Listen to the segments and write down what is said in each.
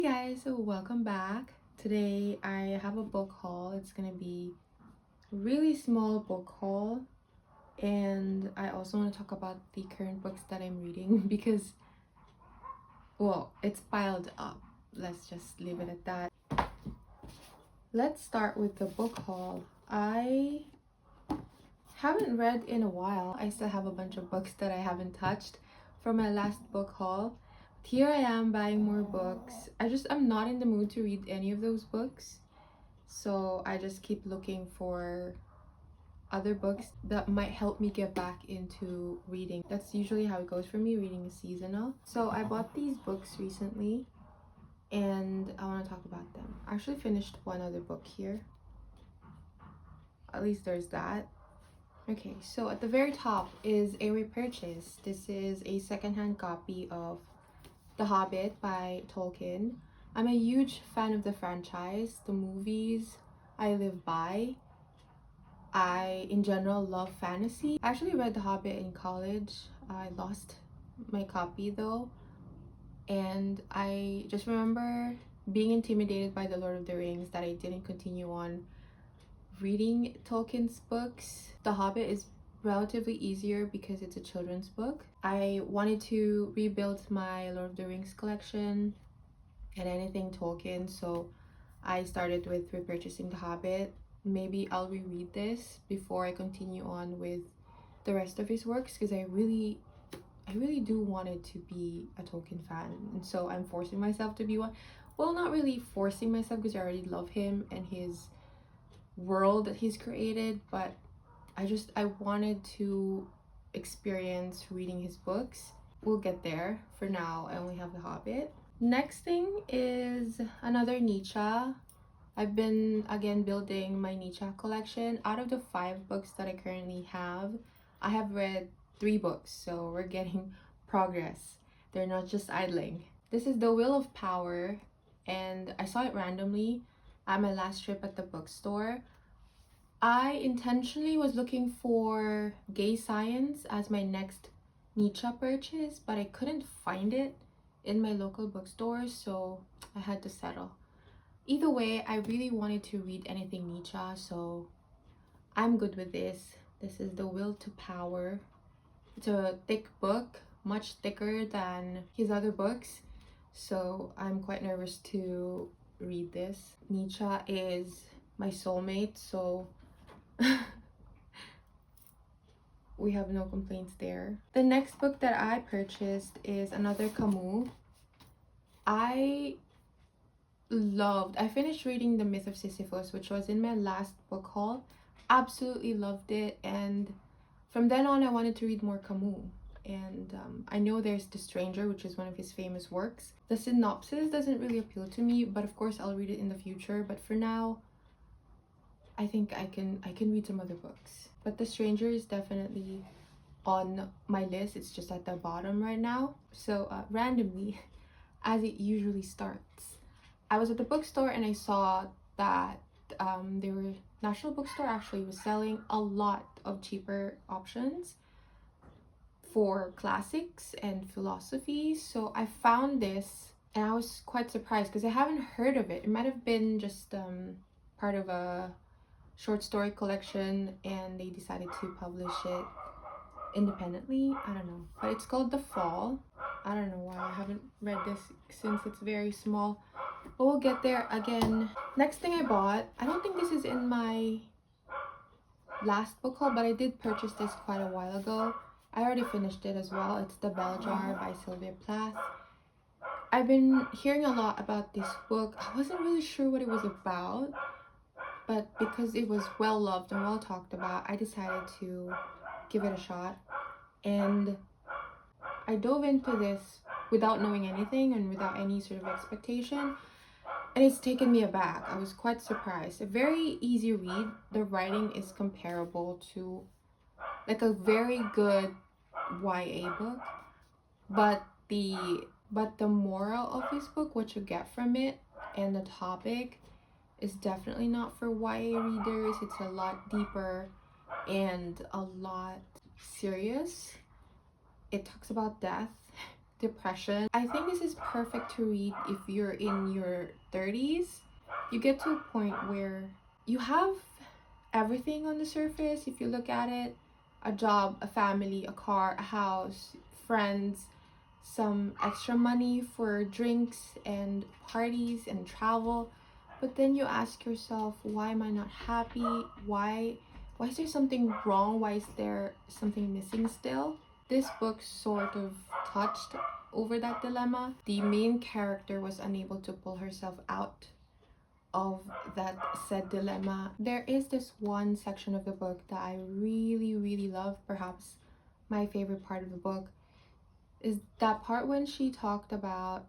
Hey guys, so welcome back. Today I have a book haul. It's gonna be a really small book haul, and I also want to talk about the current books that I'm reading because, well, it's piled up. Let's just leave it at that. Let's start with the book haul. I haven't read in a while. I still have a bunch of books that I haven't touched from my last book haul. Here I am buying more books. I'm not in the mood to read any of those books. So I just keep looking for other books that might help me get back into reading. That's usually how it goes for me. Reading is seasonal. So I bought these books recently and I want to talk about them. I actually finished one other book here. At least there's that. Okay, so at the very top is a repurchase. This is a secondhand copy of The Hobbit by Tolkien. I'm a huge fan of the franchise, the movies I live by. I, in general, love fantasy. I actually read The Hobbit in college. I lost my copy though, and I just remember being intimidated by The Lord of the Rings that I didn't continue on reading Tolkien's books. The Hobbit is relatively easier because it's a children's book. I wanted to rebuild my Lord of the Rings collection and anything Tolkien, so I started with repurchasing The Hobbit. Maybe I'll reread this before I continue on with the rest of his works because I really do want it to be a Tolkien fan, and so I'm forcing myself to be one. Well, not really forcing myself because I already love him and his world that he's created, but I wanted to experience reading his books. We'll get there. For now, I only have The Hobbit. Next thing is another Nietzsche. I've been again building my Nietzsche collection. Out of the 5 books that I currently have, I have read 3 books, so we're getting progress. They're not just idling. This is The Will of Power, and I saw it randomly at my last trip at the bookstore. I intentionally was looking for gay science as my next Nietzsche purchase, but I couldn't find it in my local bookstore, so I had to settle. Either way, I really wanted to read anything Nietzsche, so I'm good with this. This is The Will to Power. It's a thick book, much thicker than his other books, so I'm quite nervous to read this. Nietzsche is my soulmate, so we have no complaints there. The next book that I purchased is another Camus. I finished reading The Myth of Sisyphus, which was in my last book haul. Absolutely loved it, and from then on I wanted to read more Camus. And I know there's The Stranger, which is one of his famous works. The synopsis doesn't really appeal to me, but of course I'll read it in the future. But for now, I think I can read some other books. But The Stranger is definitely on my list. It's just at the bottom right now. So randomly, as it usually starts, I was at the bookstore and I saw that National Bookstore actually was selling a lot of cheaper options for classics and philosophy. So I found this and I was quite surprised because I haven't heard of it. It might have been just part of a short story collection and they decided to publish it independently. I don't know, but it's called The Fall. I don't know why I haven't read this since it's very small, but we'll get there. Again, next thing I bought, I don't think this is in my last book haul, but I did purchase this quite a while ago. I already finished it as well. It's The Bell Jar by Sylvia Plath. I've been hearing a lot about this book. I wasn't really sure what it was about, but because it was well loved and well talked about, I decided to give it a shot. And I dove into this without knowing anything and without any sort of expectation, and it's taken me aback. I was quite surprised. A very easy read. The writing is comparable to like a very good YA book, but the moral of this book, what you get from it, and the topic is definitely not for YA readers. It's a lot deeper and a lot serious. It talks about death, depression. I think this is perfect to read if you're in your 30s. You get to a point where you have everything on the surface if you look at it: a job, a family, a car, a house, friends, some extra money for drinks and parties and travel. But then you ask yourself, why am I not happy? Why is there something wrong? Why is there something missing still? This book sort of touched over that dilemma. The main character was unable to pull herself out of that said dilemma. There is this one section of the book that I really, really love. Perhaps my favorite part of the book is that part when she talked about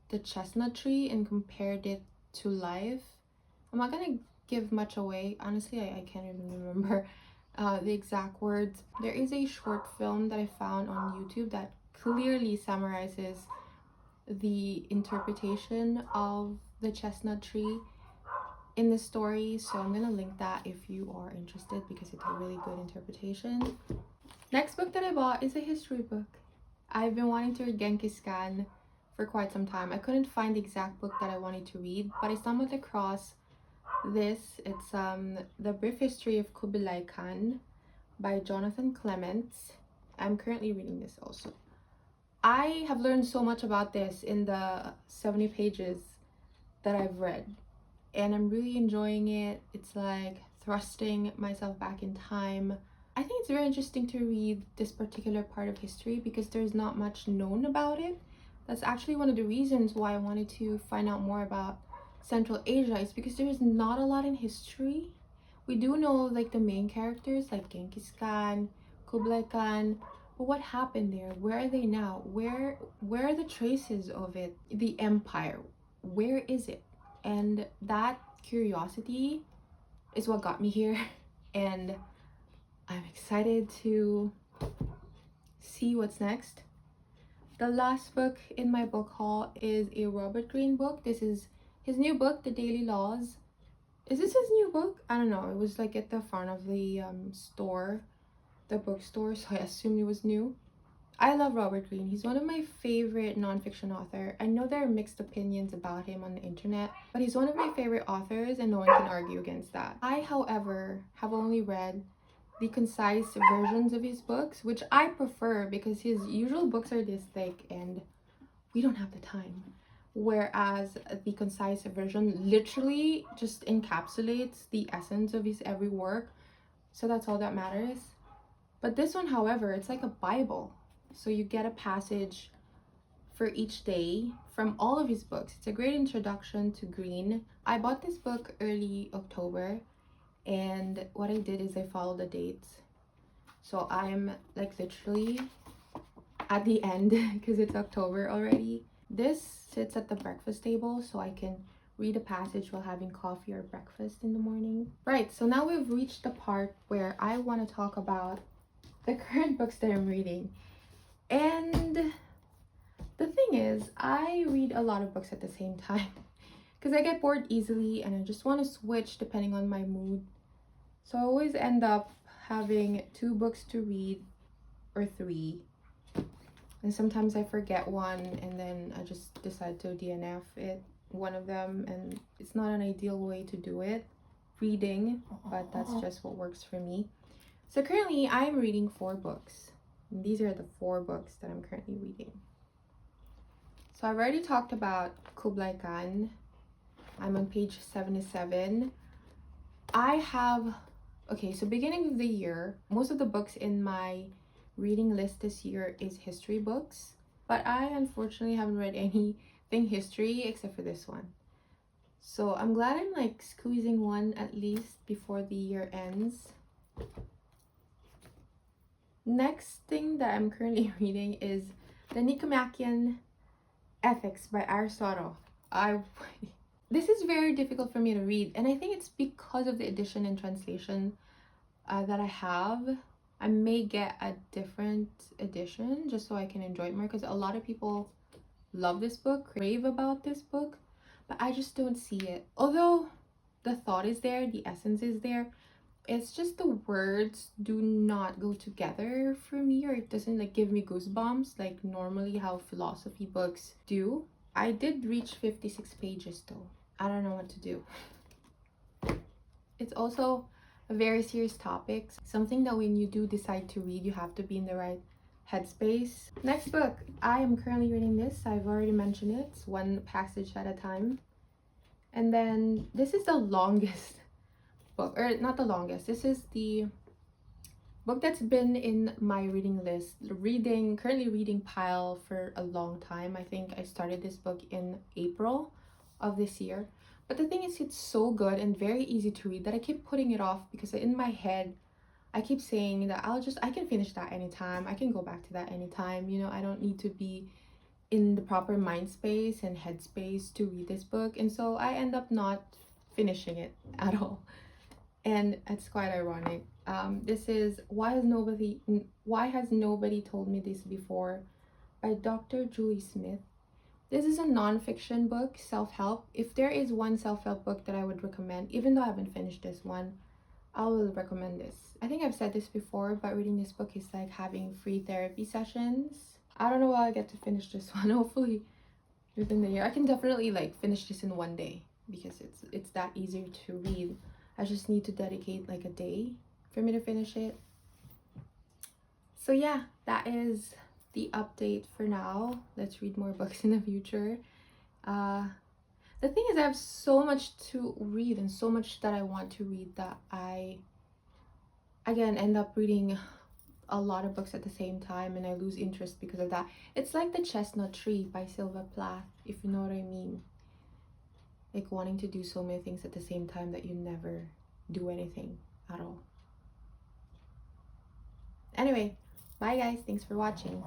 the chestnut tree and compared it to life. I'm not gonna give much away. Honestly, I can't even remember the exact words. There is a short film that I found on YouTube that clearly summarizes the interpretation of the chestnut tree in the story. So I'm gonna link that if you are interested, because it's a really good interpretation. Next book that I bought is a history book. I've been wanting to read Genghis Khan for quite some time. I couldn't find the exact book that I wanted to read, but I stumbled across this. It's The Brief History of Kubilai Khan by Jonathan Clements. I'm currently reading this also. I have learned so much about this in the 70 pages that I've read, and I'm really enjoying it. It's like thrusting myself back in time. I think it's very interesting to read this particular part of history because there's not much known about it. That's actually one of the reasons why I wanted to find out more about Central Asia, is because there's not a lot in history. We do know like the main characters like Genghis Khan, Kublai Khan, but what happened there? Where are they now? Where are the traces of it? The empire, where is it? And that curiosity is what got me here, and I'm excited to see what's next. The last book in my book haul is a Robert Greene book. This is his new book, The Daily Laws. Is this his new book? I don't know. It was like at the front of the store, the bookstore, so I assumed it was new. I love Robert Greene. He's one of my favorite nonfiction authors. I know there are mixed opinions about him on the internet, but he's one of my favorite authors and no one can argue against that. I, however, have only read the concise versions of his books, which I prefer because his usual books are this thick and we don't have the time. Whereas the concise version literally just encapsulates the essence of his every work. So that's all that matters. But this one, however, it's like a Bible. So you get a passage for each day from all of his books. It's a great introduction to Greene. I bought this book early October, and what I did is I followed the dates. So I'm like literally at the end because it's October already. This sits at the breakfast table so I can read a passage while having coffee or breakfast in the morning. Right, so now we've reached the part where I want to talk about the current books that I'm reading. And the thing is, I read a lot of books at the same time because I get bored easily and I just want to switch depending on my mood. So I always end up having 2 books to read or 3. And sometimes I forget one and then I just decide to DNF it, one of them, and it's not an ideal way to do it, reading, but that's just what works for me. So currently I'm reading 4 books. And these are the 4 books that I'm currently reading. So I've already talked about Kublai Khan. I'm on page 77. So beginning of the year, most of the books in my reading list this year is history books, but I unfortunately haven't read anything history except for this one. So I'm glad I'm like squeezing one at least before the year ends. Next thing that I'm currently reading is the Nicomachean Ethics by Aristotle. This is very difficult for me to read, and I think it's because of the edition and translation that I have. I may get a different edition just so I can enjoy it more, because a lot of people love this book, rave about this book, but I just don't see it. Although the thought is there, the essence is there, It's just the words do not go together for me, or it doesn't like give me goosebumps like normally how philosophy books do. I did reach 56 pages though. I don't know what to do. It's also a very serious topic, something that when you do decide to read, you have to be in the right headspace. Next book, I am currently reading this. I've already mentioned it. It's one passage at a time. And then this is the longest book, or not the longest. This is the book that's been in my reading list, currently reading pile for a long time. I think I started this book in April of this year. But the thing is, it's so good and very easy to read that I keep putting it off because in my head, I keep saying that I can finish that anytime. I can go back to that anytime. You know, I don't need to be in the proper mind space and headspace to read this book. And so I end up not finishing it at all. And it's quite ironic. This is Why Has Nobody Told Me This Before by Dr. Julie Smith. This is a non-fiction book, self-help. If there is one self-help book that I would recommend, even though I haven't finished this one, I will recommend this. I think I've said this before, but reading this book is like having free therapy sessions. I don't know how I get to finish this one. Hopefully within the year. I can definitely like finish this in one day because it's that easier to read. I just need to dedicate like a day for me to finish it. So yeah, that is the update for now. Let's read more books in the future. The thing is, I have so much to read and so much that I want to read that I again end up reading a lot of books at the same time, and I lose interest because of that. It's like The Chestnut Tree by Sylvia Plath, if you know what I mean. Like wanting to do so many things at the same time that you never do anything at all. Anyway, bye guys, thanks for watching.